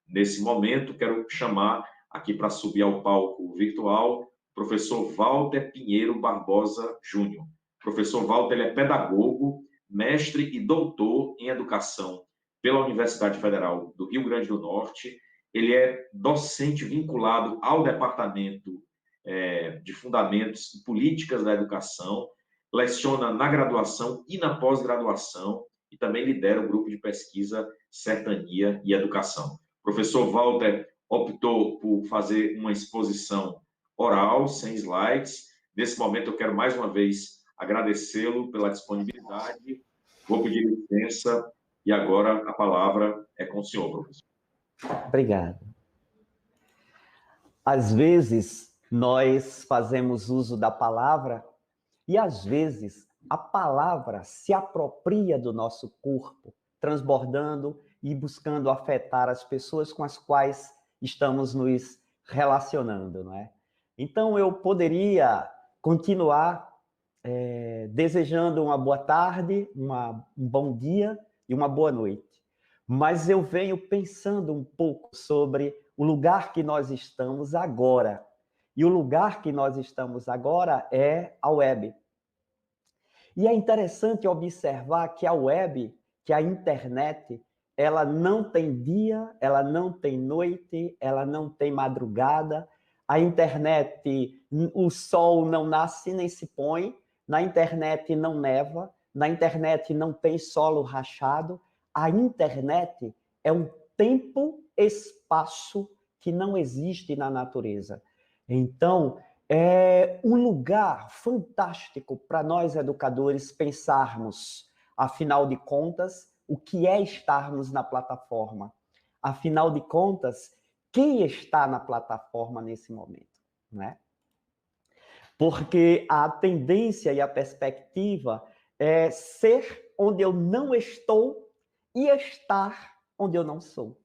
Nesse momento, quero chamar aqui para subir ao palco virtual o professor Walter Pinheiro Barbosa Júnior. O professor Walter ele é pedagogo, mestre e doutor em educação pela Universidade Federal do Rio Grande do Norte. Ele é docente vinculado ao Departamento de Fundamentos e Políticas da Educação, leciona na graduação e na pós-graduação e também lidera o grupo de pesquisa Sertania e Educação. O professor Walter optou por fazer uma exposição oral, sem slides. Nesse momento, eu quero mais uma vez agradecê-lo pela disponibilidade. Vou pedir licença e agora a palavra é com o senhor, professor. Obrigado. Às vezes, nós fazemos uso da palavra e, às vezes, a palavra se apropria do nosso corpo, transbordando e buscando afetar as pessoas com as quais estamos nos relacionando, não é? Então, eu poderia continuar desejando uma boa tarde, um bom dia e uma boa noite. Mas eu venho pensando um pouco sobre o lugar que nós estamos agora. E o lugar que nós estamos agora é a web. E é interessante observar que a web, que a internet, ela não tem dia, ela não tem noite, ela não tem madrugada. A internet, o sol não nasce nem se põe, na internet não neva, na internet não tem solo rachado. A internet é um tempo-espaço que não existe na natureza. Então, é um lugar fantástico para nós educadores pensarmos, afinal de contas, o que é estarmos na plataforma. Afinal de contas, quem está na plataforma nesse momento, né? Porque a tendência e a perspectiva é ser onde eu não estou e estar onde eu não sou.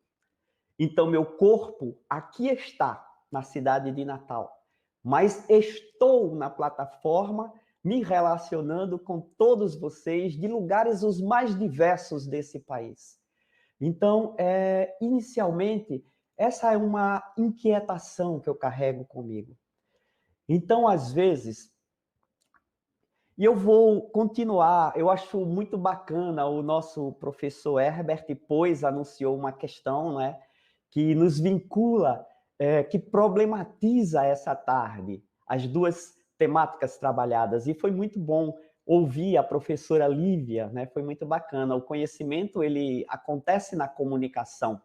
Então, meu corpo aqui está, na cidade de Natal, mas estou na plataforma me relacionando com todos vocês de lugares os mais diversos desse país. Então, inicialmente, essa é uma inquietação que eu carrego comigo. Então, às vezes, e eu vou continuar, eu acho muito bacana, o nosso professor Herbert, pois, anunciou uma questão, né, que nos vincula, que problematiza essa tarde, as duas temáticas trabalhadas, e foi muito bom ouvir a professora Lívia, né, foi muito bacana, o conhecimento, ele acontece na comunicação.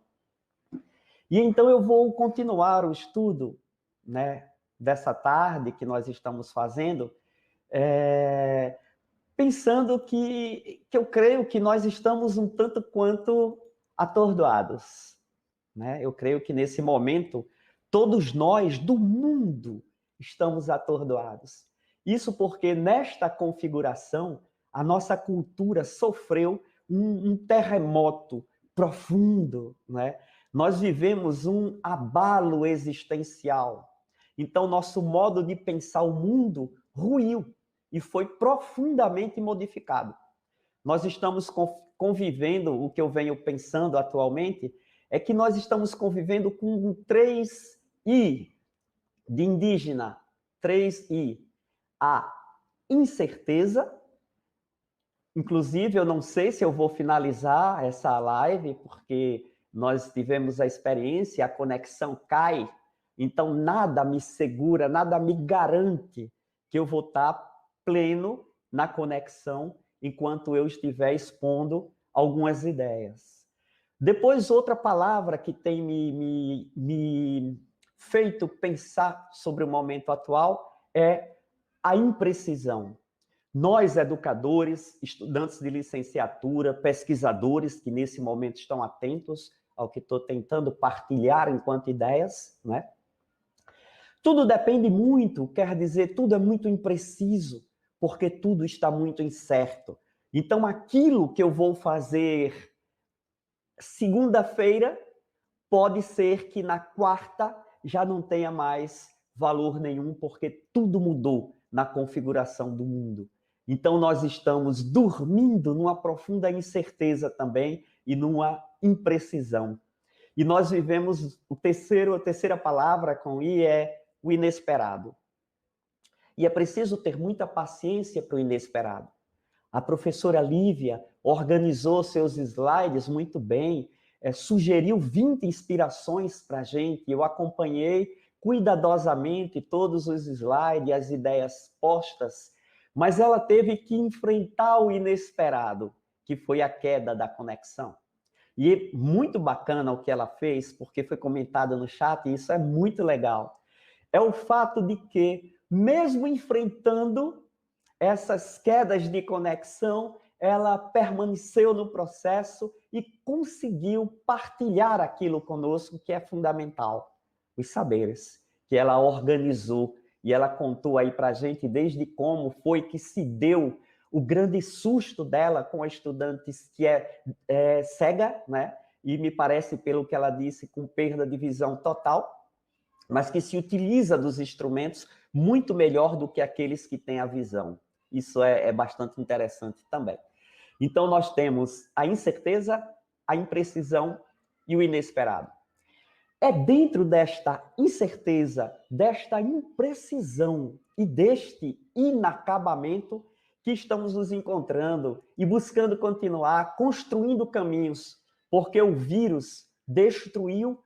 E então eu vou continuar o estudo, né, dessa tarde que nós estamos fazendo, pensando que eu creio que nós estamos um tanto quanto atordoados, né? Eu creio que nesse momento, todos nós do mundo estamos atordoados. Isso porque nesta configuração, a nossa cultura sofreu um terremoto profundo, né? Nós vivemos um abalo existencial. Então, nosso modo de pensar o mundo ruiu e foi profundamente modificado. Nós estamos convivendo, o que eu venho pensando atualmente, é que nós estamos convivendo com 3 I de indígena, 3 I. A incerteza, inclusive eu não sei se eu vou finalizar essa live, porque nós tivemos a experiência, a conexão cai, então nada me segura, nada me garante que eu vou estar pleno na conexão enquanto eu estiver expondo algumas ideias. Depois, outra palavra que tem me feito pensar sobre o momento atual é a imprecisão. Nós, educadores, estudantes de licenciatura, pesquisadores que nesse momento estão atentos ao que estou tentando partilhar enquanto ideias, né? Tudo depende muito, quer dizer, tudo é muito impreciso, porque tudo está muito incerto. Então, aquilo que eu vou fazer segunda-feira, pode ser que na quarta já não tenha mais valor nenhum, porque tudo mudou na configuração do mundo. Então, nós estamos dormindo numa profunda incerteza também e numa imprecisão. E nós vivemos a terceira palavra com I é o inesperado. E é preciso ter muita paciência para o inesperado. A professora Lívia organizou seus slides muito bem, sugeriu 20 inspirações para a gente, eu acompanhei cuidadosamente todos os slides, as ideias postas, mas ela teve que enfrentar o inesperado, que foi a queda da conexão. E muito bacana o que ela fez, porque foi comentado no chat, e isso é muito legal. É o fato de que, mesmo enfrentando essas quedas de conexão, ela permaneceu no processo e conseguiu partilhar aquilo conosco que é fundamental, os saberes que ela organizou. E ela contou aí para a gente desde como foi que se deu o grande susto dela com estudantes que é cega, né? E me parece, pelo que ela disse, com perda de visão total, mas que se utiliza dos instrumentos muito melhor do que aqueles que têm a visão. Isso é bastante interessante também. Então, nós temos a incerteza, a imprecisão e o inesperado. É dentro desta incerteza, desta imprecisão e deste inacabamento que estamos nos encontrando e buscando continuar construindo caminhos, porque o vírus destruiu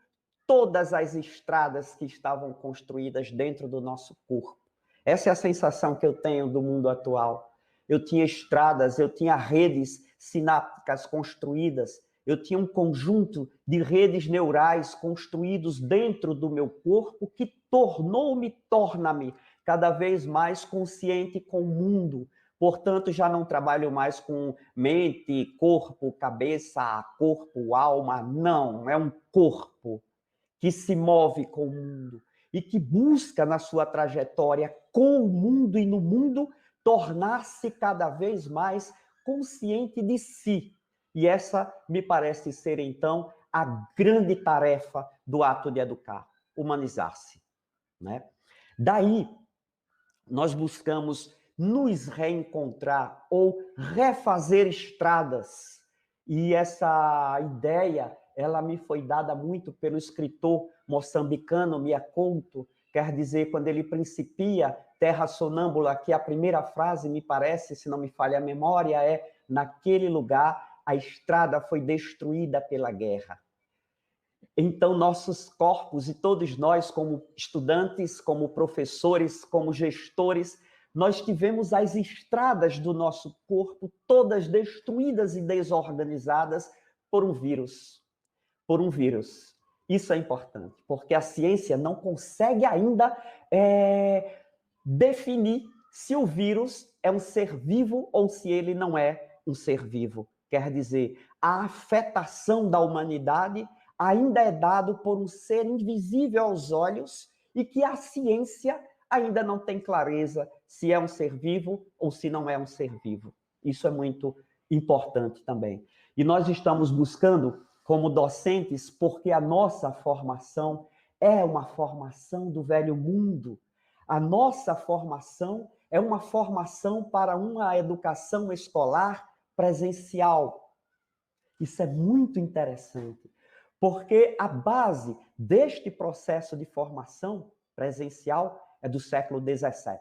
todas as estradas que estavam construídas dentro do nosso corpo. Essa é a sensação que eu tenho do mundo atual. Eu tinha estradas, eu tinha redes sinápticas construídas, eu tinha um conjunto de redes neurais construídos dentro do meu corpo que torna-me cada vez mais consciente com o mundo. Portanto, já não trabalho mais com mente, corpo, cabeça, corpo, alma. Não, é um corpo que se move com o mundo e que busca na sua trajetória com o mundo e no mundo tornar-se cada vez mais consciente de si. E essa me parece ser, então, a grande tarefa do ato de educar, humanizar-se, né? Daí, nós buscamos nos reencontrar ou refazer estradas. E essa ideia, ela me foi dada muito pelo escritor moçambicano Mia Couto, quer dizer, quando ele principia Terra Sonâmbula, que a primeira frase, me parece, se não me falha a memória, é: naquele lugar a estrada foi destruída pela guerra. Então, nossos corpos e todos nós, como estudantes, como professores, como gestores, nós tivemos as estradas do nosso corpo todas destruídas e desorganizadas por um vírus. Por um vírus. Isso é importante, porque a ciência não consegue ainda definir se o vírus é um ser vivo ou se ele não é um ser vivo. Quer dizer, a afetação da humanidade ainda é dado por um ser invisível aos olhos e que a ciência ainda não tem clareza se é um ser vivo ou se não é um ser vivo. Isso é muito importante também. E nós estamos buscando, como docentes, porque a nossa formação é uma formação do velho mundo. A nossa formação é uma formação para uma educação escolar presencial. Isso é muito interessante, porque a base deste processo de formação presencial é do século XVII.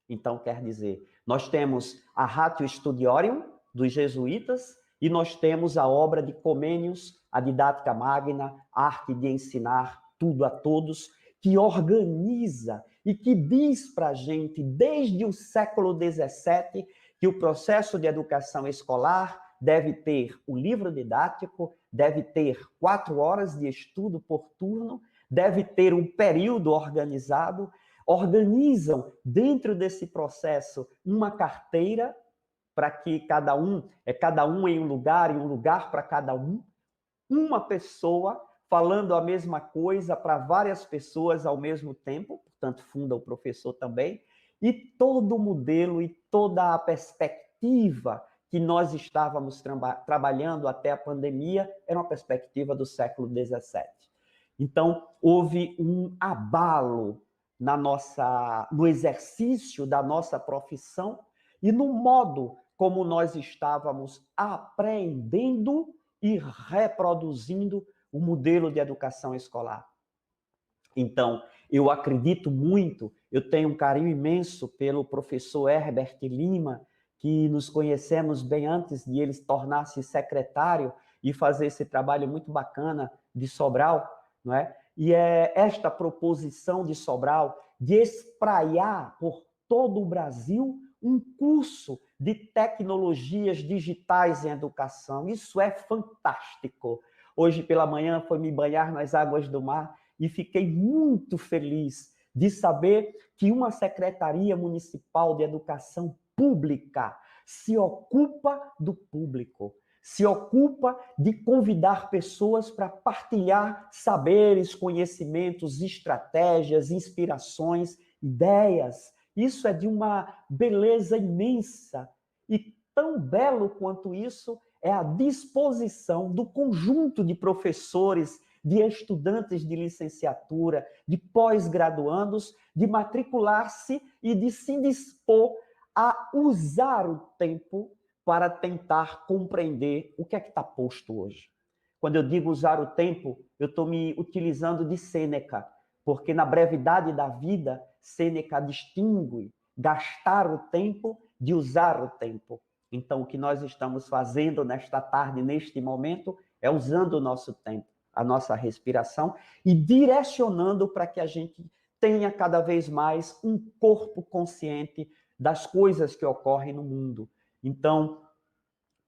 Então, quer dizer, nós temos a Ratio Studiorum, dos jesuítas, e nós temos a obra de Comênios, a Didática Magna, Arte de Ensinar Tudo a Todos, que organiza e que diz para a gente, desde o século XVII, que o processo de educação escolar deve ter o livro didático, deve ter 4 horas de estudo por turno, deve ter um período organizado, organizam dentro desse processo uma carteira para que cada um em um lugar para cada um, uma pessoa falando a mesma coisa para várias pessoas ao mesmo tempo, portanto, funda o professor também, e todo o modelo e toda a perspectiva que nós estávamos trabalhando até a pandemia era uma perspectiva do século XVII. Então, houve um abalo no exercício da nossa profissão e no modo como nós estávamos aprendendo e reproduzindo o modelo de educação escolar. Então, eu acredito muito, eu tenho um carinho imenso pelo professor Herbert Lima, que nos conhecemos bem antes de ele tornar-se secretário e fazer esse trabalho muito bacana de Sobral, não é? E é esta proposição de Sobral de espraiar por todo o Brasil um curso de tecnologias digitais em educação. Isso é fantástico. Hoje pela manhã foi me banhar nas águas do mar e fiquei muito feliz de saber que uma Secretaria Municipal de Educação Pública se ocupa do público, se ocupa de convidar pessoas para partilhar saberes, conhecimentos, estratégias, inspirações, ideias. Isso é de uma beleza imensa. E tão belo quanto isso é a disposição do conjunto de professores, de estudantes de licenciatura, de pós-graduandos, de matricular-se e de se dispor a usar o tempo para tentar compreender o que é que está posto hoje. Quando eu digo usar o tempo, eu estou me utilizando de Sêneca, porque na brevidade da vida, Sêneca distingue gastar o tempo de usar o tempo. Então, o que nós estamos fazendo nesta tarde, neste momento, é usando o nosso tempo, a nossa respiração e direcionando para que a gente tenha cada vez mais um corpo consciente das coisas que ocorrem no mundo. Então,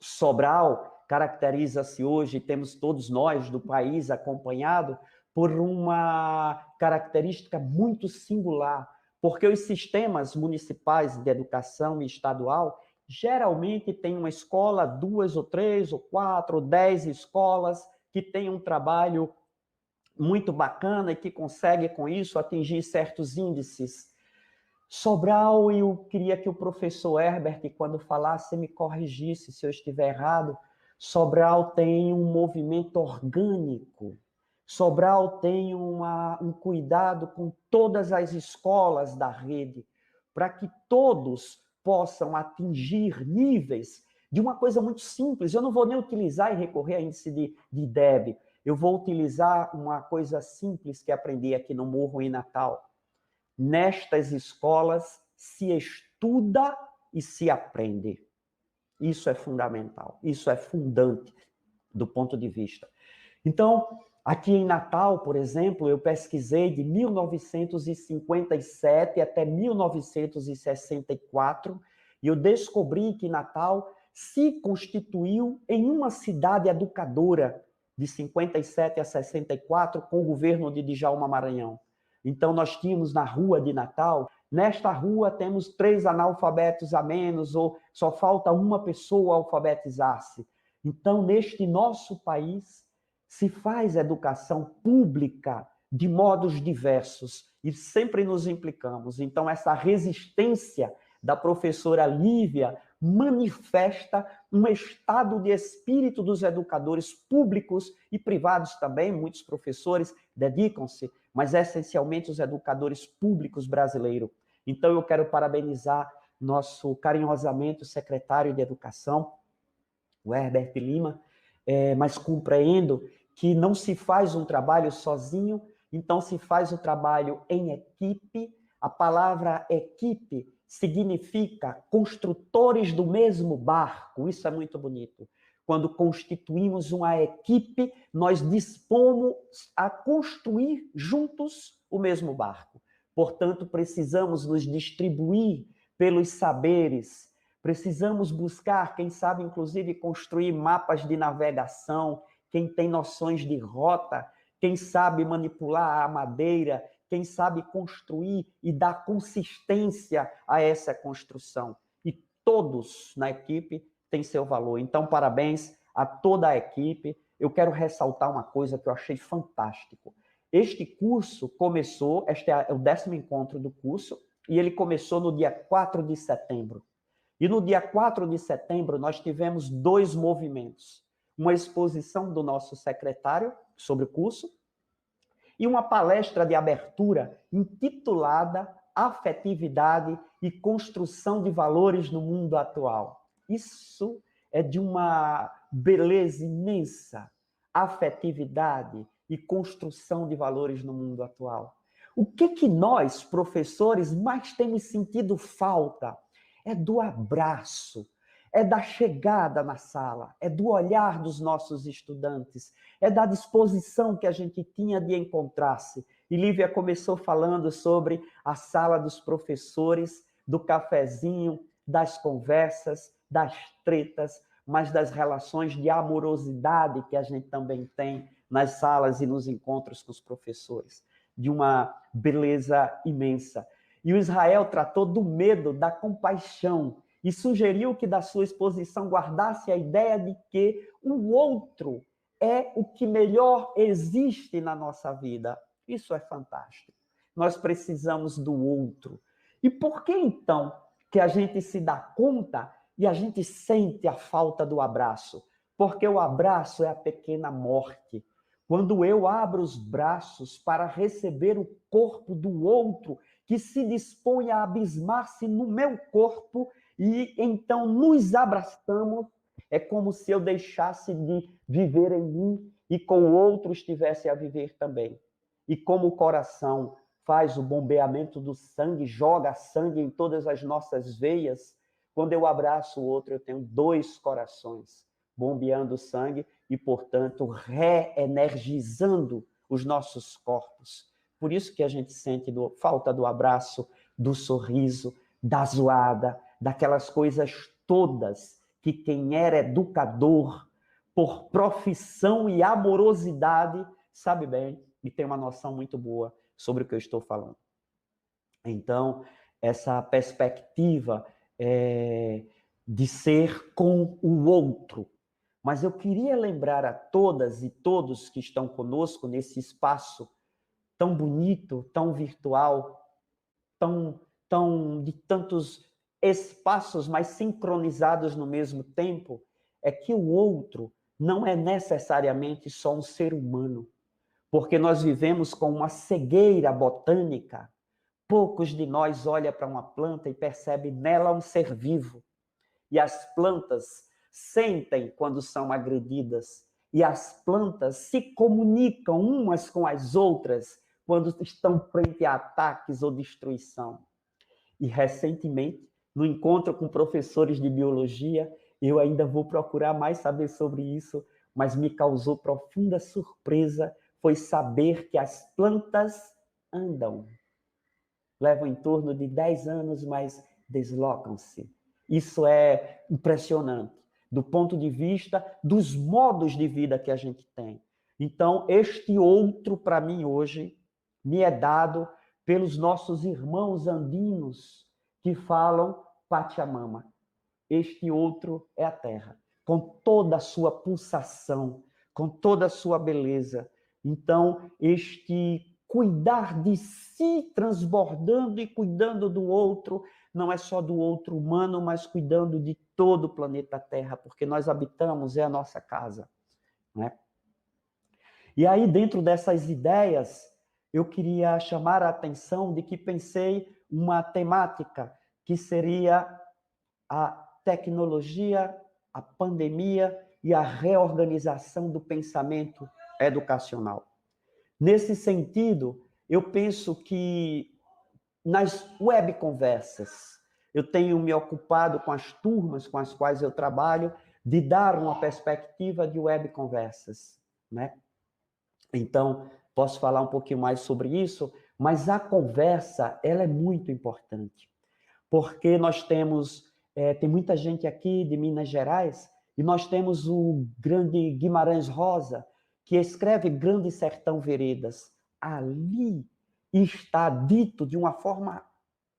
Sobral caracteriza-se hoje, temos todos nós do país acompanhado, por uma característica muito singular, porque os sistemas municipais de educação e estadual geralmente têm uma escola, 2 ou 3 ou 4 ou 10 escolas que têm um trabalho muito bacana e que consegue com isso atingir certos índices. Sobral, eu queria que o professor Herbert, quando falasse, me corrigisse se eu estiver errado. Sobral tem um movimento orgânico. Sobral tem um cuidado com todas as escolas da rede, para que todos possam atingir níveis de uma coisa muito simples. Eu não vou nem utilizar e recorrer a índice de IDEB. Eu vou utilizar uma coisa simples que aprendi aqui no Morro em Natal. Nestas escolas se estuda e se aprende. Isso é fundamental, isso é fundante do ponto de vista. Então, aqui em Natal, por exemplo, eu pesquisei de 1957 até 1964 e eu descobri que Natal se constituiu em uma cidade educadora de 57 a 64 com o governo de Djalma Maranhão. Então, nós tínhamos na rua de Natal, nesta rua temos 3 analfabetos a menos, ou só falta uma pessoa alfabetizar-se. Então, neste nosso país, se faz educação pública de modos diversos e sempre nos implicamos. Então, essa resistência da professora Lívia manifesta um estado de espírito dos educadores públicos e privados também, muitos professores dedicam-se, mas essencialmente os educadores públicos brasileiros. Então, eu quero parabenizar nosso carinhosamente secretário de Educação, o Herbert Lima, mas compreendo que não se faz um trabalho sozinho, então se faz o trabalho em equipe. A palavra equipe significa construtores do mesmo barco, isso é muito bonito. Quando constituímos uma equipe, nós dispomos a construir juntos o mesmo barco. Portanto, precisamos nos distribuir pelos saberes, precisamos buscar, quem sabe, inclusive, construir mapas de navegação, quem tem noções de rota, quem sabe manipular a madeira, quem sabe construir e dar consistência a essa construção. E todos na equipe têm seu valor. Então, parabéns a toda a equipe. Eu quero ressaltar uma coisa que eu achei fantástico. Este curso começou, este é o 10º encontro do curso, e ele começou no dia 4 de setembro. E no dia 4 de setembro, nós tivemos 2 movimentos. Uma exposição do nosso secretário sobre o curso e uma palestra de abertura intitulada Afetividade e Construção de Valores no Mundo Atual. Isso é de uma beleza imensa. afetividade e construção de valores no mundo atual. O que nós, professores, mais temos sentido falta é do abraço, é da chegada na sala, é do olhar dos nossos estudantes, é da disposição que a gente tinha de encontrar-se. E Lívia começou falando sobre a sala dos professores, do cafezinho, das conversas, das tretas, mas das relações de amorosidade que a gente também tem nas salas e nos encontros com os professores, de uma beleza imensa. E o Israel tratou do medo, da compaixão, e sugeriu que da sua exposição guardasse a ideia de que o outro é o que melhor existe na nossa vida. Isso é fantástico. Nós precisamos do outro. E por que então que a gente se dá conta e a gente sente a falta do abraço? Porque o abraço é a pequena morte. Quando eu abro os braços para receber o corpo do outro, que se dispõe a abismar-se no meu corpo, e então nos abraçamos, é como se eu deixasse de viver em mim e com o outro estivesse a viver também. E como o coração faz o bombeamento do sangue, joga sangue em todas as nossas veias, quando eu abraço o outro, eu tenho dois corações bombeando sangue e, portanto, reenergizando os nossos corpos. Por isso que a gente sente falta do abraço, do sorriso, da zoada, daquelas coisas todas que quem era educador, por profissão e amorosidade, sabe bem e tem uma noção muito boa sobre o que eu estou falando. Então, essa perspectiva de ser com o outro. Mas eu queria lembrar a todas e todos que estão conosco nesse espaço tão bonito, tão virtual, tão de tantos espaços, mas sincronizados no mesmo tempo, é que o outro não é necessariamente só um ser humano, porque nós vivemos com uma cegueira botânica. Poucos de nós olham para uma planta e percebem nela um ser vivo. E as plantas sentem quando são agredidas. E as plantas se comunicam umas com as outras quando estão frente a ataques ou destruição. E recentemente, no encontro com professores de biologia, eu ainda vou procurar mais saber sobre isso, mas me causou profunda surpresa foi saber que as plantas andam. Levam em torno de 10 anos, mas deslocam-se. Isso é impressionante, do ponto de vista dos modos de vida que a gente tem. Então, este outro, para mim, hoje, me é dado pelos nossos irmãos andinos que falam Pachamama. Este outro é a terra, com toda a sua pulsação, com toda a sua beleza. Então, este cuidar de si, transbordando e cuidando do outro, não é só do outro humano, mas cuidando de todo o planeta Terra, porque nós habitamos, é a nossa casa, né? E aí, dentro dessas ideias, eu queria chamar a atenção de que pensei uma temática que seria a tecnologia, a pandemia e a reorganização do pensamento educacional. Nesse sentido, eu penso que nas webconversas, eu tenho me ocupado com as turmas com as quais eu trabalho, de dar uma perspectiva de webconversas, né? Então, posso falar um pouquinho mais sobre isso, mas a conversa, ela é muito importante, porque nós temos, tem muita gente aqui de Minas Gerais, e nós temos o grande Guimarães Rosa, que escreve Grande Sertão Veredas. Ali está dito de uma forma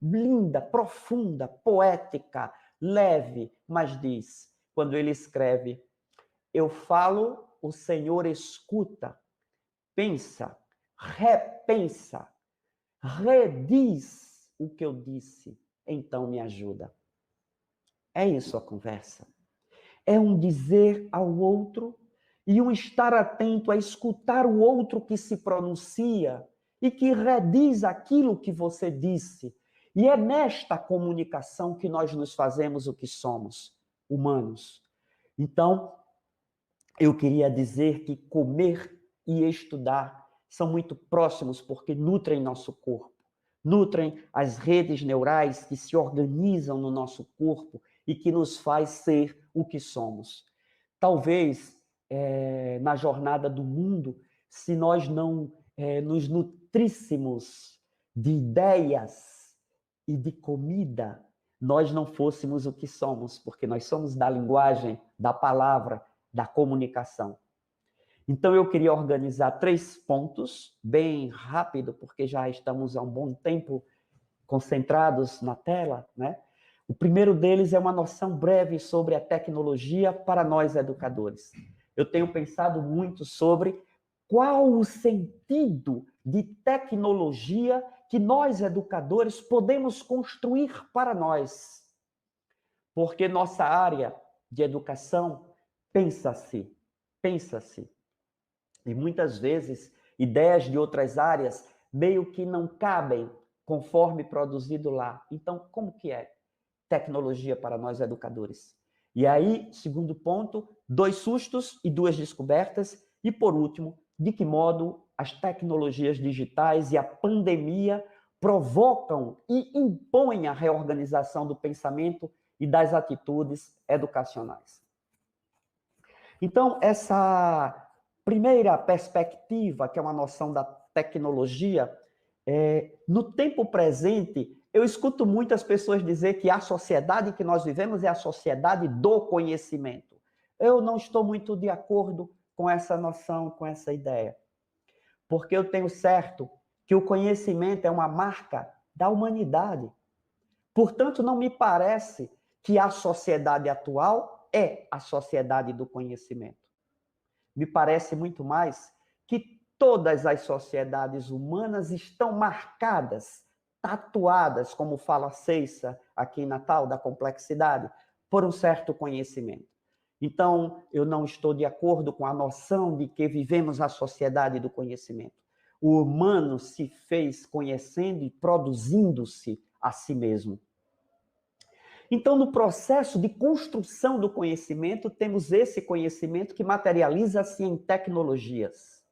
linda, profunda, poética, leve, mas diz, quando ele escreve, eu falo, o Senhor escuta, pensa, repensa, rediz o que eu disse, então me ajuda. É isso a conversa. É um dizer ao outro e um estar atento a escutar o outro que se pronuncia e que rediz aquilo que você disse. E é nesta comunicação que nós nos fazemos o que somos, humanos. Então, eu queria dizer que comer e estudar são muito próximos porque nutrem nosso corpo, nutrem as redes neurais que se organizam no nosso corpo e que nos faz ser o que somos. Talvez, na jornada do mundo, se nós não nos nutríssemos de ideias e de comida, nós não fôssemos o que somos, porque nós somos da linguagem, da palavra, da comunicação. Então, eu queria organizar 3 pontos, bem rápido, porque já estamos há um bom tempo concentrados na tela, né? O primeiro deles é uma noção breve sobre a tecnologia para nós educadores. Eu tenho pensado muito sobre qual o sentido de tecnologia que nós educadores podemos construir para nós. Porque nossa área de educação pensa-se. E muitas vezes ideias de outras áreas meio que não cabem conforme produzido lá. Então, como que é tecnologia para nós educadores? E aí, segundo ponto, 2 sustos e 2 descobertas. E por último, de que modo as tecnologias digitais e a pandemia provocam e impõem a reorganização do pensamento e das atitudes educacionais. Então, essa primeira perspectiva, que é uma noção da tecnologia, no tempo presente, eu escuto muitas pessoas dizer que a sociedade que nós vivemos é a sociedade do conhecimento. Eu não estou muito de acordo com essa noção, com essa ideia. Porque eu tenho certo que o conhecimento é uma marca da humanidade. Portanto, não me parece que a sociedade atual é a sociedade do conhecimento. Me parece muito mais que todas as sociedades humanas estão marcadas, tatuadas, como fala Ceissa aqui em Natal, da complexidade, por um certo conhecimento. Então, eu não estou de acordo com a noção de que vivemos a sociedade do conhecimento. O humano se fez conhecendo e produzindo-se a si mesmo. Então, no processo de construção do conhecimento, temos esse conhecimento que materializa-se em tecnologias.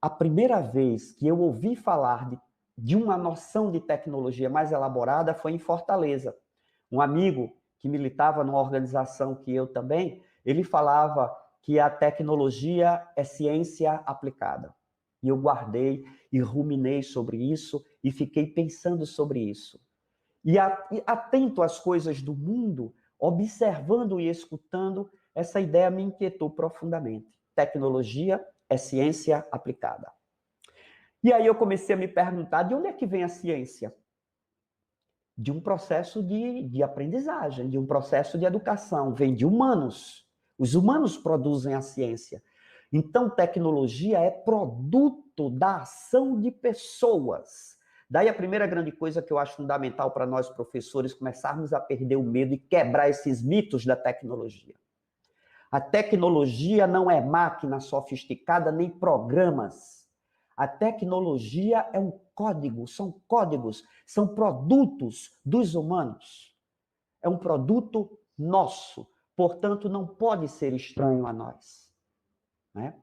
A primeira vez que eu ouvi falar de uma noção de tecnologia mais elaborada foi em Fortaleza. Um amigo que militava numa organização que eu também, ele falava que a tecnologia é ciência aplicada. E eu guardei e ruminei sobre isso e fiquei pensando sobre isso. E atento às coisas do mundo, observando e escutando, essa ideia me inquietou profundamente. Tecnologia é ciência aplicada. E aí eu comecei a me perguntar, de onde é que vem a ciência? De um processo de aprendizagem, de um processo de educação, vem de humanos. Os humanos produzem a ciência. Então, tecnologia é produto da ação de pessoas. Daí a primeira grande coisa que eu acho fundamental para nós professores começarmos a perder o medo e quebrar esses mitos da tecnologia. A tecnologia não é máquina sofisticada nem programas. A tecnologia é um código, são códigos, são produtos dos humanos. É um produto nosso, portanto não pode ser estranho a nós, né?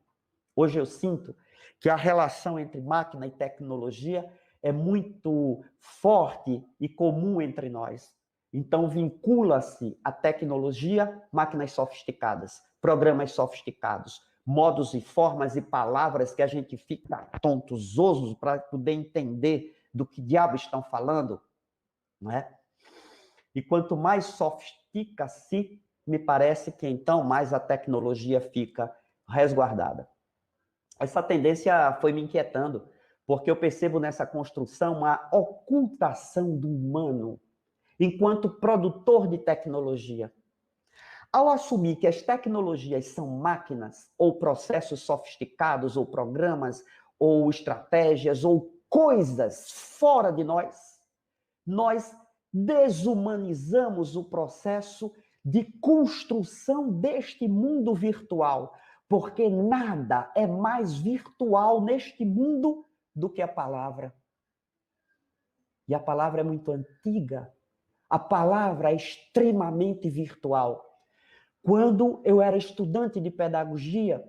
Hoje eu sinto que a relação entre máquina e tecnologia é muito forte e comum entre nós. Então, vincula-se a tecnologia, máquinas sofisticadas, programas sofisticados, modos e formas e palavras que a gente fica tonto, zoso, para poder entender do que diabo estão falando, não é? E quanto mais sofistica-se, me parece que então mais a tecnologia fica resguardada. Essa tendência foi me inquietando, porque eu percebo nessa construção uma ocultação do humano enquanto produtor de tecnologia. Ao assumir que as tecnologias são máquinas, ou processos sofisticados, ou programas, ou estratégias, ou coisas fora de nós, nós desumanizamos o processo de construção deste mundo virtual, porque nada é mais virtual neste mundo do que a palavra. E a palavra é muito antiga. A palavra é extremamente virtual. Quando eu era estudante de pedagogia,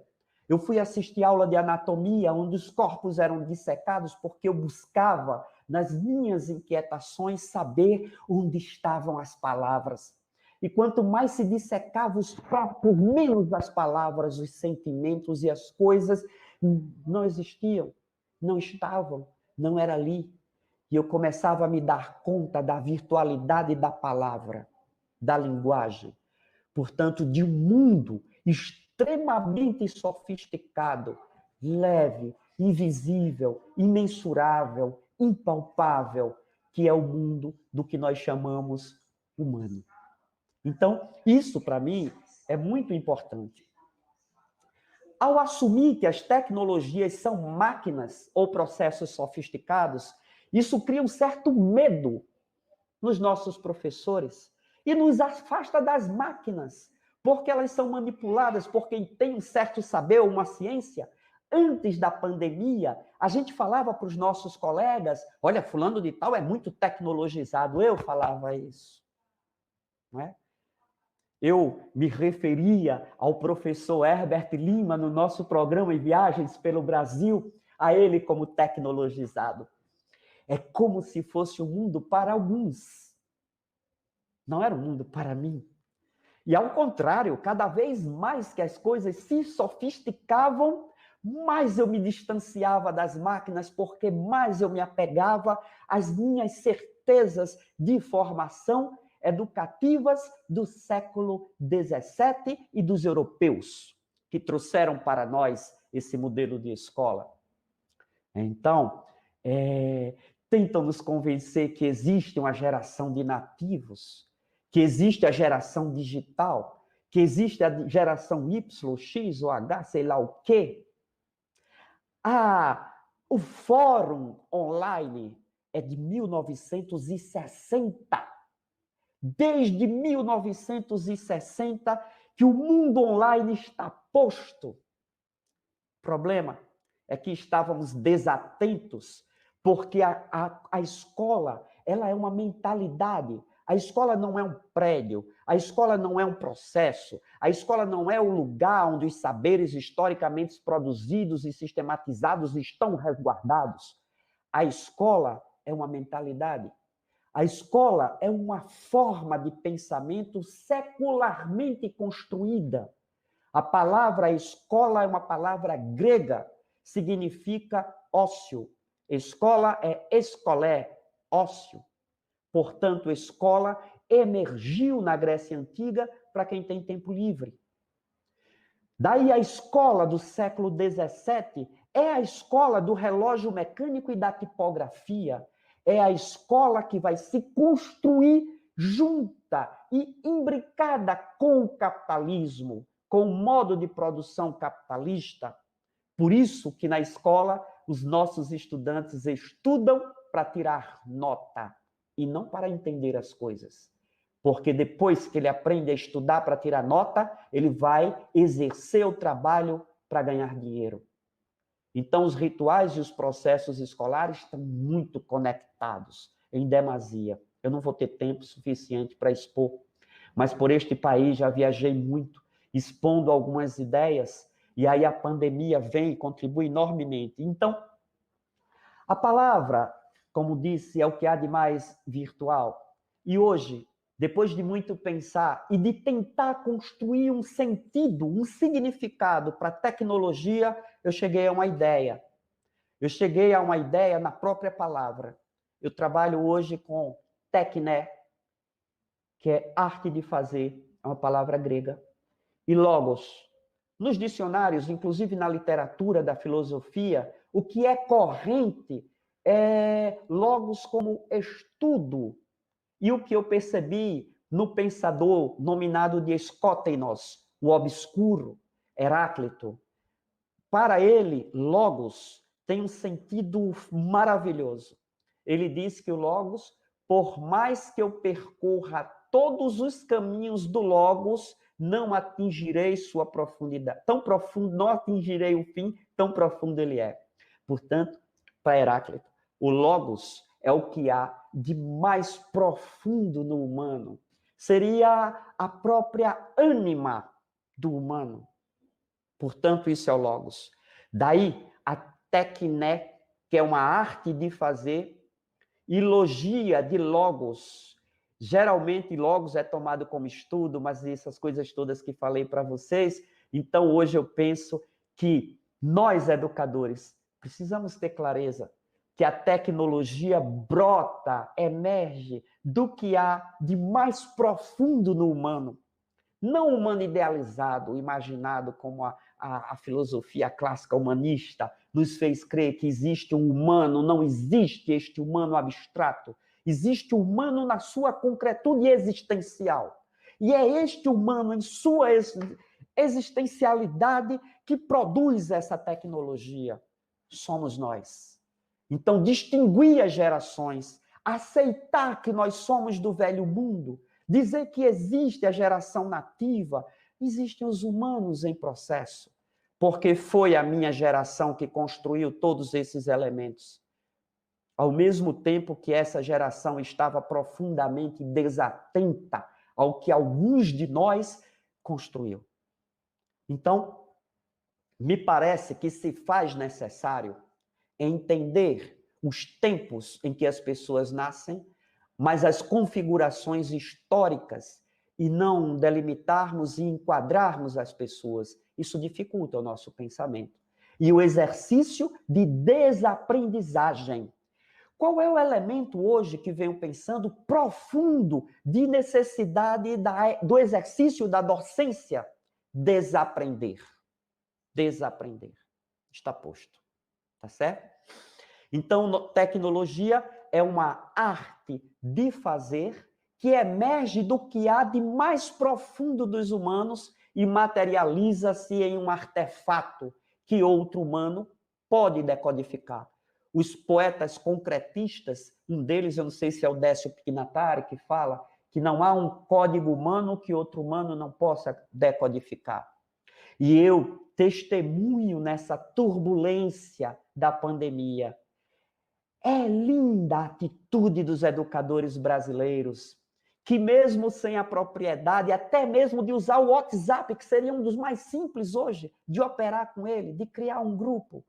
eu fui assistir aula de anatomia, onde os corpos eram dissecados, porque eu buscava, nas minhas inquietações, saber onde estavam as palavras. E quanto mais se dissecava os corpos, menos as palavras, os sentimentos e as coisas não existiam, não estavam, não era ali. E eu começava a me dar conta da virtualidade da palavra, da linguagem. Portanto, de um mundo extremamente sofisticado, leve, invisível, imensurável, impalpável, que é o mundo do que nós chamamos humano. Então, isso para mim é muito importante. Ao assumir que as tecnologias são máquinas ou processos sofisticados, isso cria um certo medo nos nossos professores e nos afasta das máquinas, porque elas são manipuladas por quem tem um certo saber, uma ciência. Antes da pandemia, a gente falava para os nossos colegas, olha, fulano de tal é muito tecnologizado. Eu falava isso, não é? Eu me referia ao professor Herbert Lima no nosso programa em Viagens pelo Brasil, a ele como tecnologizado. É como se fosse um mundo para alguns. Não era um mundo para mim. E ao contrário, cada vez mais que as coisas se sofisticavam, mais eu me distanciava das máquinas, porque mais eu me apegava às minhas certezas de formação educativas do século XVII e dos europeus, que trouxeram para nós esse modelo de escola. Então, tentam nos convencer que existe uma geração de nativos, que existe a geração digital, que existe a geração Y, X ou H, sei lá o quê. O fórum online é de 1960. Desde 1960 que o mundo online está posto. O problema é que estávamos desatentos, porque a escola, ela é uma mentalidade. A escola não é um prédio, a escola não é um processo, a escola não é o lugar onde os saberes historicamente produzidos e sistematizados estão resguardados. A escola é uma mentalidade. A escola é uma forma de pensamento secularmente construída. A palavra escola é uma palavra grega, significa ócio. Escola é escolé, ócio. Portanto, escola emergiu na Grécia Antiga para quem tem tempo livre. Daí a escola do século XVII é a escola do relógio mecânico e da tipografia. É a escola que vai se construir junta e imbricada com o capitalismo, com o modo de produção capitalista. Por isso que na escola os nossos estudantes estudam para tirar nota e não para entender as coisas. Porque depois que ele aprende a estudar para tirar nota, ele vai exercer o trabalho para ganhar dinheiro. Então, os rituais e os processos escolares estão muito conectados, em demasia. Eu não vou ter tempo suficiente para expor, mas por este país já viajei muito, expondo algumas ideias, e aí a pandemia vem e contribui enormemente. Então, a palavra, como disse, é o que há de mais virtual. E hoje, depois de muito pensar e de tentar construir um sentido, um significado para a tecnologia, eu cheguei a uma ideia. Eu cheguei a uma ideia na própria palavra. Eu trabalho hoje com tekné, que é arte de fazer, é uma palavra grega, e logos. Nos dicionários, inclusive na literatura da filosofia, o que é corrente é logos como estudo. E o que eu percebi no pensador nominado de Skótenos, o obscuro, Heráclito, para ele, logos tem um sentido maravilhoso. Ele diz que o logos, por mais que eu percorra todos os caminhos do logos, não atingirei sua profundidade. Tão profundo, não atingirei o fim, tão profundo ele é. Portanto, para Heráclito, o logos é o que há de mais profundo no humano. seria a própria ânima do humano. Portanto, isso é o logos. Daí, a tecné, que é uma arte de fazer, e logia de logos. Geralmente, logos é tomado como estudo, mas essas coisas todas que falei para vocês. Então, hoje eu penso que nós, educadores, precisamos ter clareza que a tecnologia brota, emerge do que há de mais profundo no humano. Não o humano idealizado, imaginado como a filosofia clássica humanista nos fez crer que existe um humano, não existe este humano abstrato. Existe o humano na sua concretude existencial. E é este humano, em sua existencialidade, que produz essa tecnologia. Somos nós. Então, distinguir as gerações, aceitar que nós somos do velho mundo, dizer que existe a geração nativa, existem os humanos em processo, porque foi a minha geração que construiu todos esses elementos. Ao mesmo tempo que essa geração estava profundamente desatenta ao que alguns de nós construiu. Então, me parece que se faz necessário entender os tempos em que as pessoas nascem, mas as configurações históricas, e não delimitarmos e enquadrarmos as pessoas. Isso dificulta o nosso pensamento. E o exercício de desaprendizagem. Qual é o elemento hoje que venho pensando profundo de necessidade do exercício da docência? Desaprender. Desaprender. Está posto. Tá certo? Então, tecnologia é uma arte de fazer que emerge do que há de mais profundo dos humanos e materializa-se em um artefato que outro humano pode decodificar. Os poetas concretistas, um deles, eu não sei se é o Décio Pignatari, que fala que não há um código humano que outro humano não possa decodificar. E eu testemunho nessa turbulência da pandemia. É linda a atitude dos educadores brasileiros, que mesmo sem a propriedade, até mesmo de usar o WhatsApp, que seria um dos mais simples hoje, de operar com ele, de criar um grupo,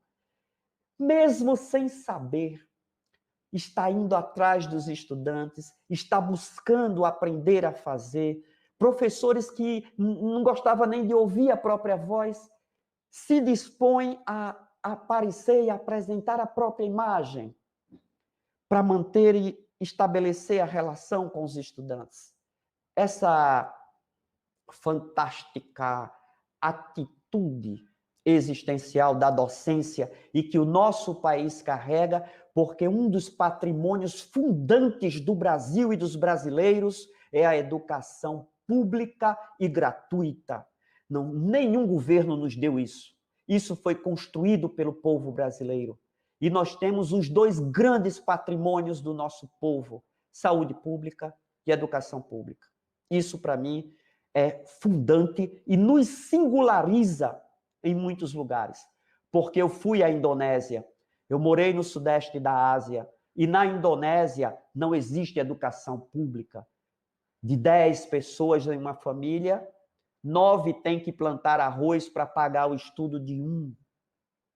mesmo sem saber, está indo atrás dos estudantes, está buscando aprender a fazer. Professores que não gostavam nem de ouvir a própria voz, se dispõem a aparecer e apresentar a própria imagem para manter e estabelecer a relação com os estudantes. Essa fantástica atitude existencial da docência e que o nosso país carrega, porque um dos patrimônios fundantes do Brasil e dos brasileiros é a educação pública e gratuita. Não, nenhum governo nos deu isso. Isso foi construído pelo povo brasileiro. E nós temos os dois grandes patrimônios do nosso povo, saúde pública e educação pública. Isso, para mim, é fundante e nos singulariza em muitos lugares. Porque eu fui à Indonésia, eu morei no sudeste da Ásia, e na Indonésia não existe educação pública. De 10 pessoas em uma família, 9 têm que plantar arroz para pagar o estudo de um.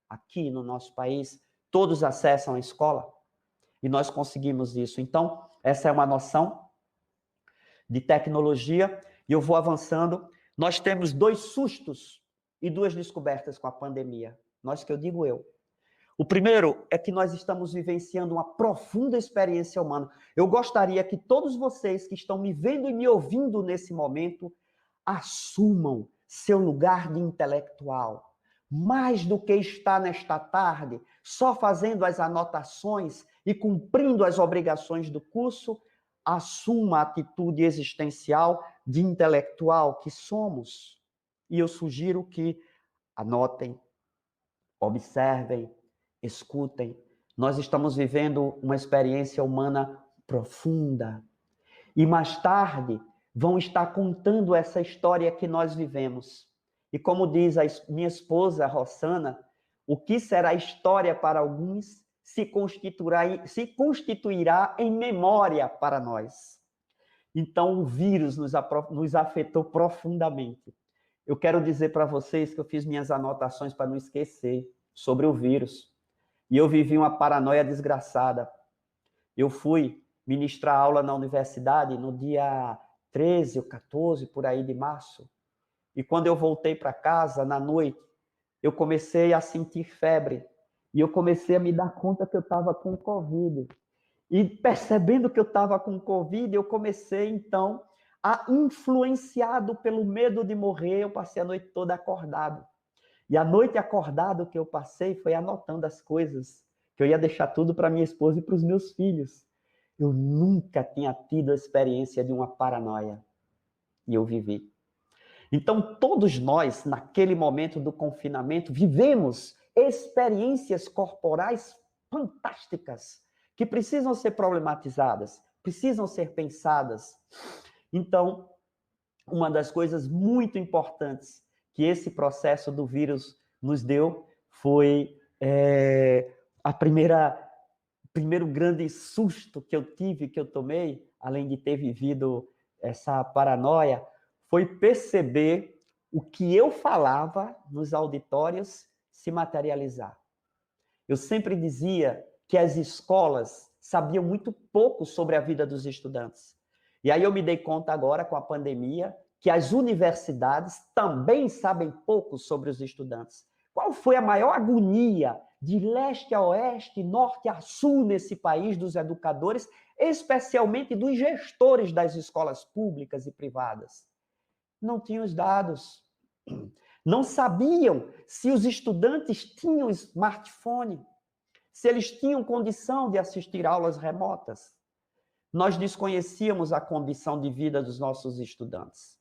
Aqui no nosso país, todos acessam a escola e nós conseguimos isso. Então, essa é uma noção de tecnologia e eu vou avançando. Nós temos 2 sustos e 2 descobertas com a pandemia. Nós que eu digo eu. O primeiro é que nós estamos vivenciando uma profunda experiência humana. Eu gostaria que todos vocês que estão me vendo e me ouvindo nesse momento assumam seu lugar de intelectual. Mais do que estar nesta tarde só fazendo as anotações e cumprindo as obrigações do curso, assuma a atitude existencial de intelectual que somos. E eu sugiro que anotem, observem, escutem. Nós estamos vivendo uma experiência humana profunda. E mais tarde vão estar contando essa história que nós vivemos. E como diz a minha esposa, Rossana, o que será história para alguns se constituirá em memória para nós. Então, o vírus nos afetou profundamente. Eu quero dizer para vocês que eu fiz minhas anotações para não esquecer sobre o vírus. E eu vivi uma paranoia desgraçada. Eu fui ministrar aula na universidade no dia 13 ou 14, por aí de março. E quando eu voltei para casa, na noite, eu comecei a sentir febre. E eu comecei a me dar conta que eu estava com Covid. E percebendo que eu estava com Covid, eu comecei, então, influenciado pelo medo de morrer, eu passei a noite toda acordado. E a noite acordado que eu passei foi anotando as coisas, que eu ia deixar tudo para minha esposa e para os meus filhos. Eu nunca tinha tido a experiência de uma paranoia. E eu vivi. Então, todos nós, naquele momento do confinamento, vivemos experiências corporais fantásticas, que precisam ser problematizadas, precisam ser pensadas. Então, uma das coisas muito importantes que esse processo do vírus nos deu foi primeiro grande susto que eu tive, que eu tomei, além de ter vivido essa paranoia, foi perceber o que eu falava nos auditórios se materializar. Eu sempre dizia que as escolas sabiam muito pouco sobre a vida dos estudantes. E aí eu me dei conta agora, com a pandemia, que as universidades também sabem pouco sobre os estudantes. Qual foi a maior agonia de leste a oeste, norte a sul nesse país dos educadores, especialmente dos gestores das escolas públicas e privadas? Não tinham os dados. Não sabiam se os estudantes tinham smartphone, se eles tinham condição de assistir aulas remotas. Nós desconhecíamos a condição de vida dos nossos estudantes.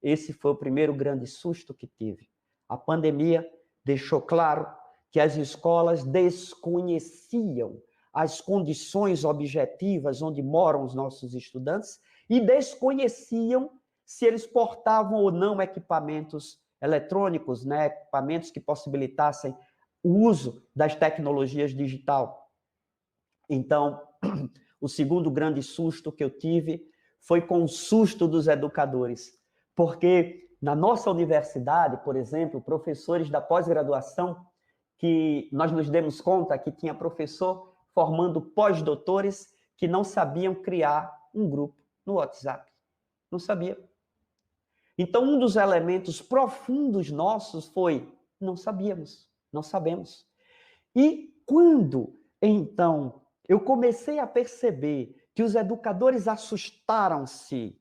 Esse foi o primeiro grande susto que tive. A pandemia deixou claro que as escolas desconheciam as condições objetivas onde moram os nossos estudantes e desconheciam se eles portavam ou não equipamentos eletrônicos, né? Equipamentos que possibilitassem o uso das tecnologias digital. Então, o segundo grande susto que eu tive foi com o susto dos educadores, porque na nossa universidade, por exemplo, professores da pós-graduação, que nós nos demos conta que tinha professor formando pós-doutores que não sabiam criar um grupo no WhatsApp. Não sabia. Então, um dos elementos profundos nossos foi: não sabíamos, não sabemos. E quando, então, eu comecei a perceber que os educadores assustaram-se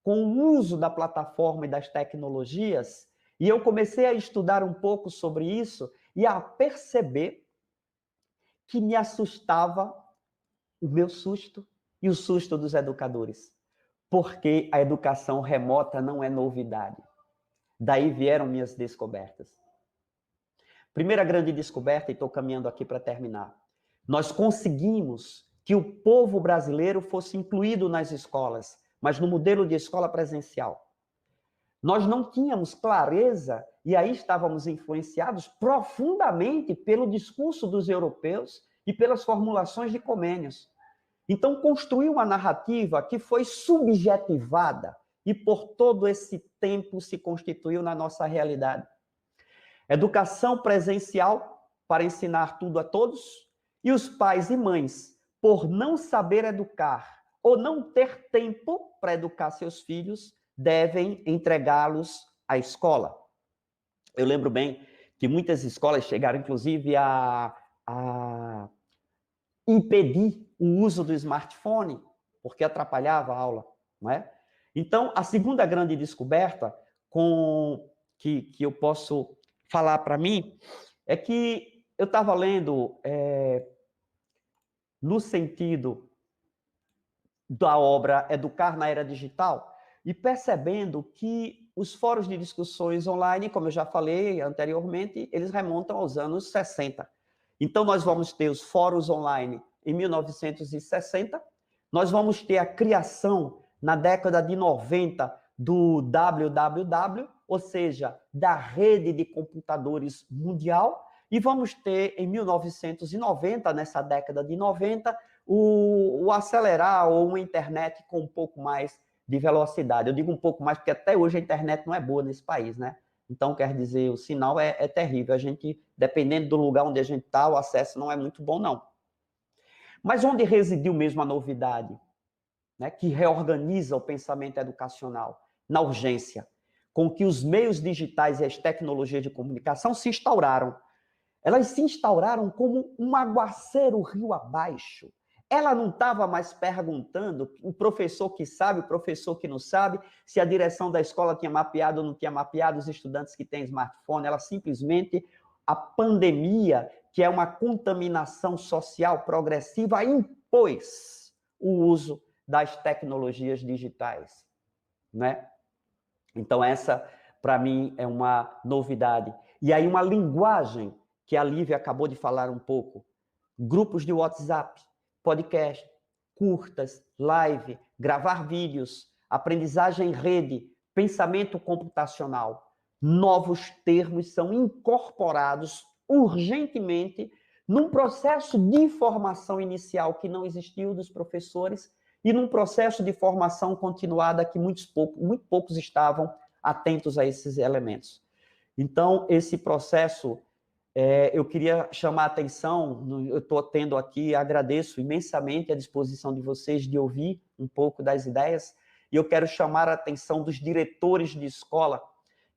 com o uso da plataforma e das tecnologias, e eu comecei a estudar um pouco sobre isso e a perceber que me assustava o meu susto e o susto dos educadores. Porque a educação remota não é novidade. Daí vieram minhas descobertas. Primeira grande descoberta, e estou caminhando aqui para terminar. Nós conseguimos que o povo brasileiro fosse incluído nas escolas, mas no modelo de escola presencial. Nós não tínhamos clareza, e aí estávamos influenciados profundamente pelo discurso dos europeus e pelas formulações de Comênios. Então, construiu uma narrativa que foi subjetivada e por todo esse tempo se constituiu na nossa realidade. Educação presencial para ensinar tudo a todos, e os pais e mães, por não saber educar ou não ter tempo para educar seus filhos, devem entregá-los à escola. Eu lembro bem que muitas escolas chegaram, inclusive, a impedir o uso do smartphone, porque atrapalhava a aula, não é? Então, a segunda grande descoberta que eu posso falar para mim é que eu estava lendo no sentido da obra Educar na Era Digital e percebendo que os fóruns de discussões online, como eu já falei anteriormente, eles remontam aos anos 60. Então, nós vamos ter os fóruns online em 1960, nós vamos ter a criação na década de 90 do www, ou seja, da rede de computadores mundial, e vamos ter em 1990, nessa década de 90, o acelerar ou uma internet com um pouco mais de velocidade. Eu digo um pouco mais porque até hoje a internet não é boa nesse país, né? Então, quer dizer, o sinal é terrível. A gente, dependendo do lugar onde a gente está, o acesso não é muito bom, não. Mas onde residiu mesmo a novidade, né, que reorganiza o pensamento educacional? Na urgência, com que os meios digitais e as tecnologias de comunicação se instauraram. Elas se instauraram como um aguaceiro rio abaixo. Ela não estava mais perguntando, o professor que sabe, o professor que não sabe, se a direção da escola tinha mapeado ou não tinha mapeado os estudantes que têm smartphone. Ela simplesmente, a pandemia, que é uma contaminação social progressiva, impôs o uso das tecnologias digitais, né? Então, essa, para mim, é uma novidade. E aí, uma linguagem que a Lívia acabou de falar um pouco. Grupos de WhatsApp, podcast, curtas, live, gravar vídeos, aprendizagem em rede, pensamento computacional. Novos termos são incorporados urgentemente num processo de formação inicial que não existiu dos professores e num processo de formação continuada que muito poucos estavam atentos a esses elementos. Então, esse processo, eu queria chamar a atenção, eu estou tendo aqui, agradeço imensamente a disposição de vocês de ouvir um pouco das ideias, e eu quero chamar a atenção dos diretores de escola,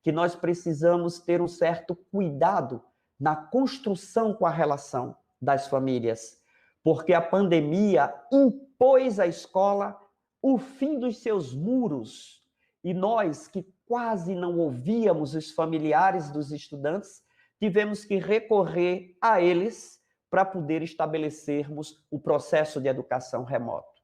que nós precisamos ter um certo cuidado na construção com a relação das famílias, porque a pandemia impôs à escola o fim dos seus muros, e nós, que quase não ouvíamos os familiares dos estudantes, tivemos que recorrer a eles para poder estabelecermos o processo de educação remoto.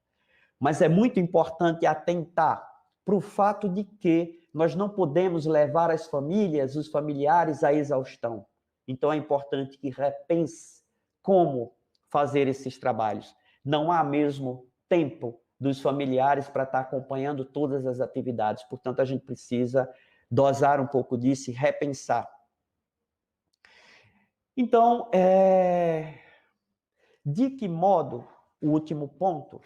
Mas é muito importante atentar para o fato de que nós não podemos levar as famílias, os familiares à exaustão. Então é importante que repense como fazer esses trabalhos. Não há mesmo tempo dos familiares para estar acompanhando todas as atividades. Portanto, a gente precisa dosar um pouco disso e repensar. Então, de que modo, o último ponto,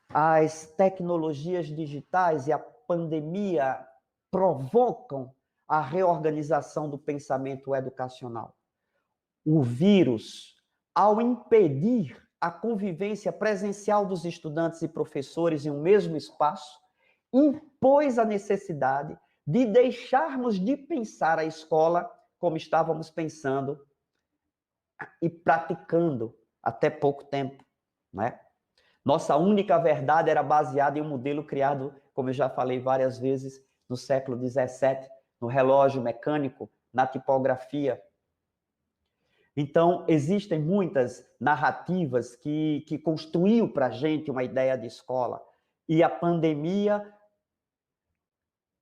as tecnologias digitais e a pandemia provocam a reorganização do pensamento educacional? O vírus, ao impedir a convivência presencial dos estudantes e professores em um mesmo espaço, impôs a necessidade de deixarmos de pensar a escola como estávamos pensando e praticando até pouco tempo, né? Nossa única verdade era baseada em um modelo criado, como eu já falei várias vezes, no século XVII, no relógio mecânico, na tipografia. Então, existem muitas narrativas que construíam para a gente uma ideia de escola. E a pandemia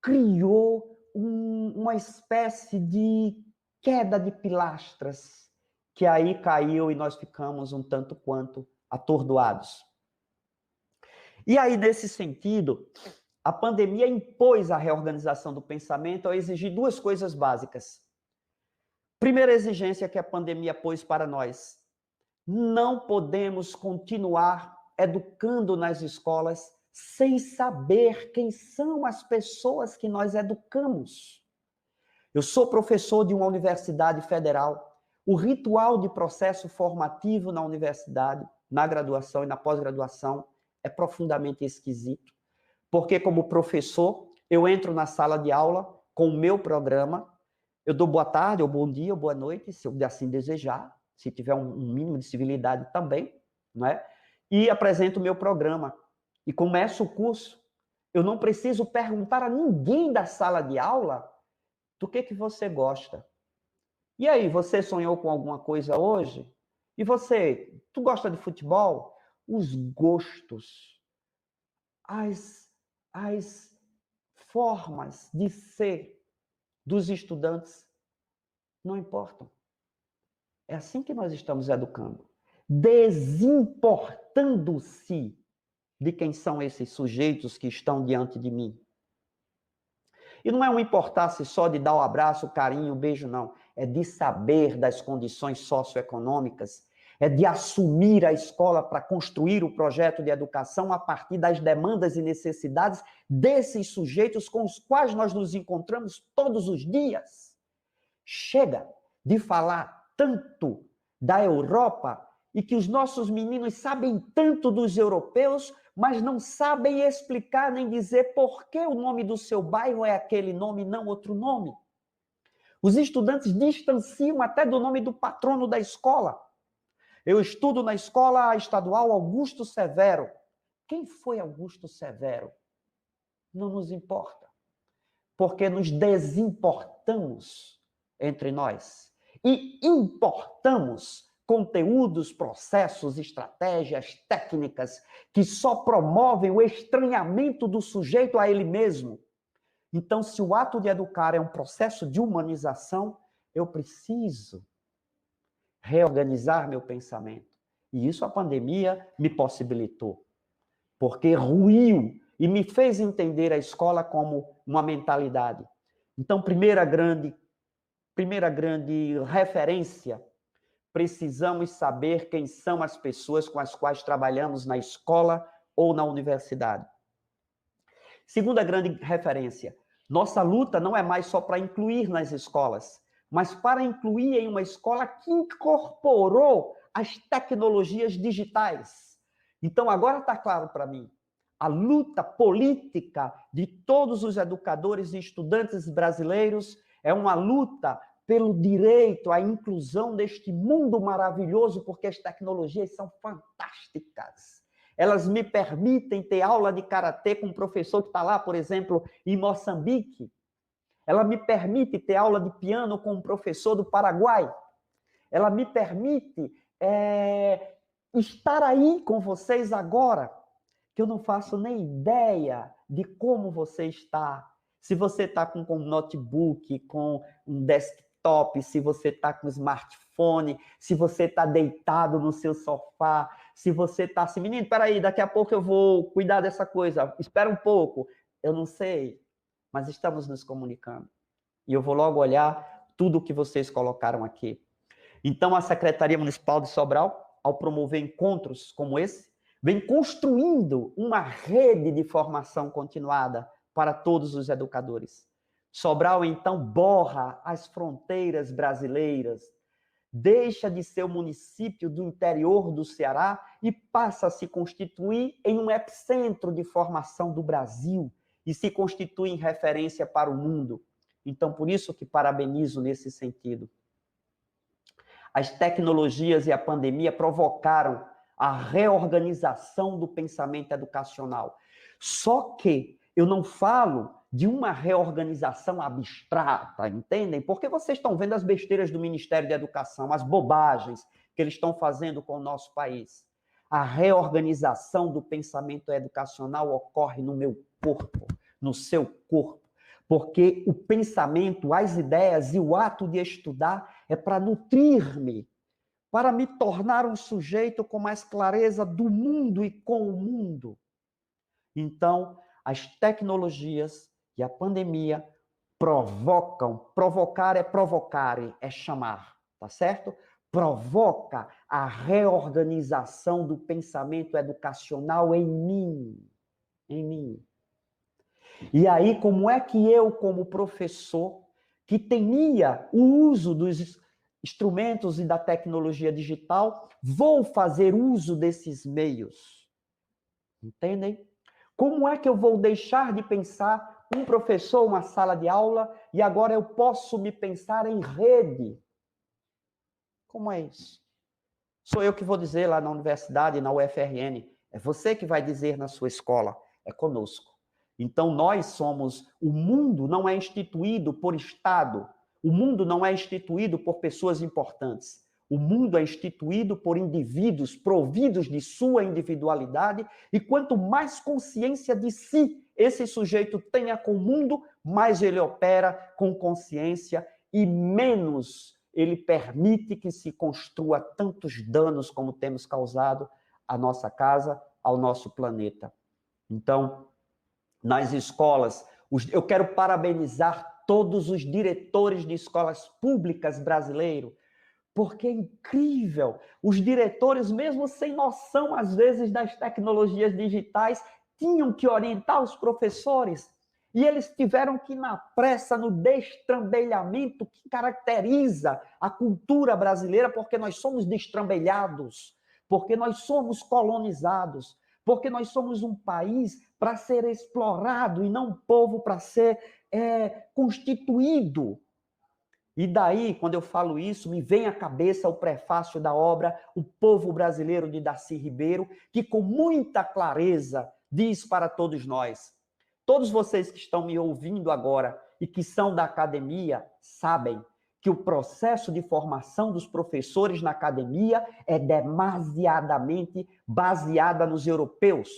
criou uma espécie de queda de pilastras, que aí caiu e nós ficamos um tanto quanto atordoados. E aí, nesse sentido, a pandemia impôs a reorganização do pensamento ao exigir duas coisas básicas. Primeira exigência que a pandemia pôs para nós: não podemos continuar educando nas escolas sem saber quem são as pessoas que nós educamos. Eu sou professor de uma universidade federal. O ritual de processo formativo na universidade, na graduação e na pós-graduação, é profundamente esquisito. Porque, como professor, eu entro na sala de aula com o meu programa, eu dou boa tarde, ou bom dia, ou boa noite, se eu assim desejar, se tiver um mínimo de civilidade também, né? E apresento o meu programa. E começo o curso. Eu não preciso perguntar a ninguém da sala de aula do que você gosta. E aí, você sonhou com alguma coisa hoje? E você, tu gosta de futebol? Os gostos, as formas de ser dos estudantes não importam. É assim que nós estamos educando. Desimportando-se de quem são esses sujeitos que estão diante de mim. E não é um importar-se só de dar o abraço, o carinho, o beijo, não. É de saber das condições socioeconômicas, é de assumir a escola para construir o projeto de educação a partir das demandas e necessidades desses sujeitos com os quais nós nos encontramos todos os dias. Chega de falar tanto da Europa e que os nossos meninos sabem tanto dos europeus, mas não sabem explicar nem dizer por que o nome do seu bairro é aquele nome e não outro nome. Os estudantes distanciam até do nome do patrono da escola. Eu estudo na escola estadual Augusto Severo. Quem foi Augusto Severo? Não nos importa, porque nos desimportamos entre nós e importamos conteúdos, processos, estratégias, técnicas que só promovem o estranhamento do sujeito a ele mesmo. Então, se o ato de educar é um processo de humanização, eu preciso reorganizar meu pensamento. E isso a pandemia me possibilitou, porque ruiu e me fez entender a escola como uma mentalidade. Então, primeira grande referência, precisamos saber quem são as pessoas com as quais trabalhamos na escola ou na universidade. Segunda grande referência, nossa luta não é mais só para incluir nas escolas, mas para incluir em uma escola que incorporou as tecnologias digitais. Então, agora está claro para mim, a luta política de todos os educadores e estudantes brasileiros é uma luta pelo direito à inclusão deste mundo maravilhoso, porque as tecnologias são fantásticas. Elas me permitem ter aula de karatê com um professor que está lá, por exemplo, em Moçambique. Ela me permite ter aula de piano com um professor do Paraguai. Ela me permite estar aí com vocês agora, que eu não faço nem ideia de como você está. Se você está com um notebook, com um desktop, se você está com smartphone, se você está deitado no seu sofá, se você está assim, menino, peraí, daqui a pouco eu vou cuidar dessa coisa, espera um pouco. Eu não sei, mas estamos nos comunicando. E eu vou logo olhar tudo o que vocês colocaram aqui. Então, a Secretaria Municipal de Sobral, ao promover encontros como esse, vem construindo uma rede de formação continuada para todos os educadores. Sobral, então, borra as fronteiras brasileiras, deixa de ser o município do interior do Ceará e passa a se constituir em um epicentro de formação do Brasil e se constitui em referência para o mundo. Então, por isso que parabenizo nesse sentido. As tecnologias e a pandemia provocaram a reorganização do pensamento educacional. Só que eu não falo de uma reorganização abstrata, entendem? Porque vocês estão vendo as besteiras do Ministério da Educação, as bobagens que eles estão fazendo com o nosso país. A reorganização do pensamento educacional ocorre no meu corpo, no seu corpo. Porque o pensamento, as ideias e o ato de estudar é para nutrir-me, para me tornar um sujeito com mais clareza do mundo e com o mundo. Então, as tecnologias e a pandemia provocam, provocar, é chamar, tá certo? Provoca a reorganização do pensamento educacional em mim, em mim. E aí, como é que eu, como professor, que temia o uso dos instrumentos e da tecnologia digital, vou fazer uso desses meios? Entendem? Como é que eu vou deixar de pensar um professor, uma sala de aula, e agora eu posso me pensar em rede? Como é isso? Sou eu que vou dizer lá na universidade, na UFRN. É você que vai dizer na sua escola. É conosco. Então, nós somos... O mundo não é instituído por Estado. O mundo não é instituído por pessoas importantes. O mundo é instituído por indivíduos providos de sua individualidade, e quanto mais consciência de si esse sujeito tenha com o mundo, mais ele opera com consciência e menos ele permite que se construa tantos danos como temos causado à nossa casa, ao nosso planeta. Então, nas escolas, eu quero parabenizar todos os diretores de escolas públicas brasileiros, porque é incrível. Os diretores, mesmo sem noção, às vezes, das tecnologias digitais, tinham que orientar os professores. E eles tiveram que ir na pressa, no destrambelhamento que caracteriza a cultura brasileira, porque nós somos destrambelhados, porque nós somos colonizados, porque nós somos um país para ser explorado e não um povo para ser constituído. E daí, quando eu falo isso, me vem à cabeça o prefácio da obra O Povo Brasileiro, de Darcy Ribeiro, que com muita clareza diz para todos nós: todos vocês que estão me ouvindo agora e que são da academia, sabem que o processo de formação dos professores na academia é demasiadamente baseada nos europeus.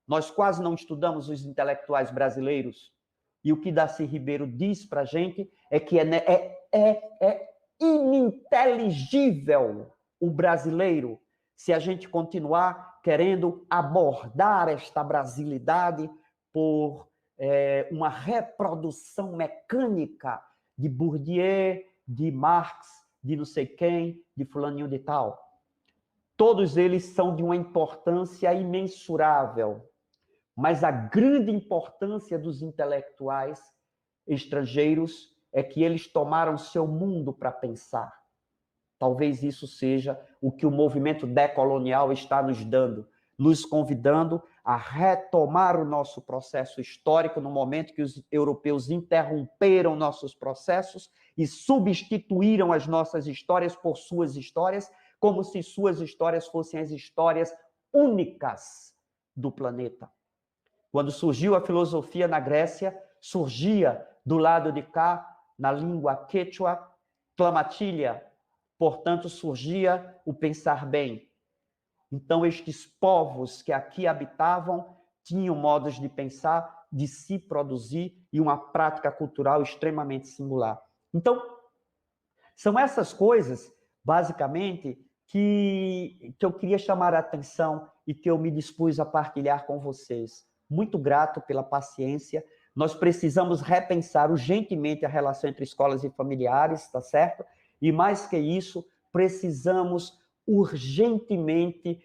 Nós quase não estudamos os intelectuais brasileiros. E o que Darcy Ribeiro diz para a gente é que é ininteligível o brasileiro se a gente continuar querendo abordar esta brasilidade por uma reprodução mecânica de Bourdieu, de Marx, de não sei quem, de fulaninho de tal. Todos eles são de uma importância imensurável, mas a grande importância dos intelectuais estrangeiros é que eles tomaram seu mundo para pensar. Talvez isso seja o que o movimento decolonial está nos dando, nos convidando a retomar o nosso processo histórico no momento que os europeus interromperam nossos processos e substituíram as nossas histórias por suas histórias, como se suas histórias fossem as histórias únicas do planeta. Quando surgiu a filosofia na Grécia, surgia do lado de cá, na língua quechua, clamatilha, portanto, surgia o pensar bem. Então, estes povos que aqui habitavam tinham modos de pensar, de se produzir e uma prática cultural extremamente singular. Então, são essas coisas, basicamente, que eu queria chamar a atenção e que eu me dispus a partilhar com vocês. Muito grato pela paciência. Nós precisamos repensar urgentemente a relação entre escolas e familiares, tá certo? E mais que isso, precisamos urgentemente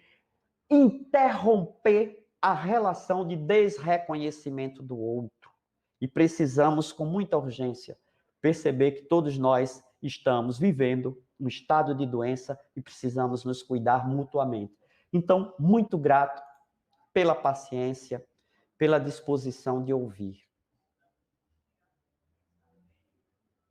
interromper a relação de desreconhecimento do outro. E precisamos, com muita urgência, perceber que todos nós estamos vivendo um estado de doença e precisamos nos cuidar mutuamente. Então, muito grato pela paciência, pela disposição de ouvir.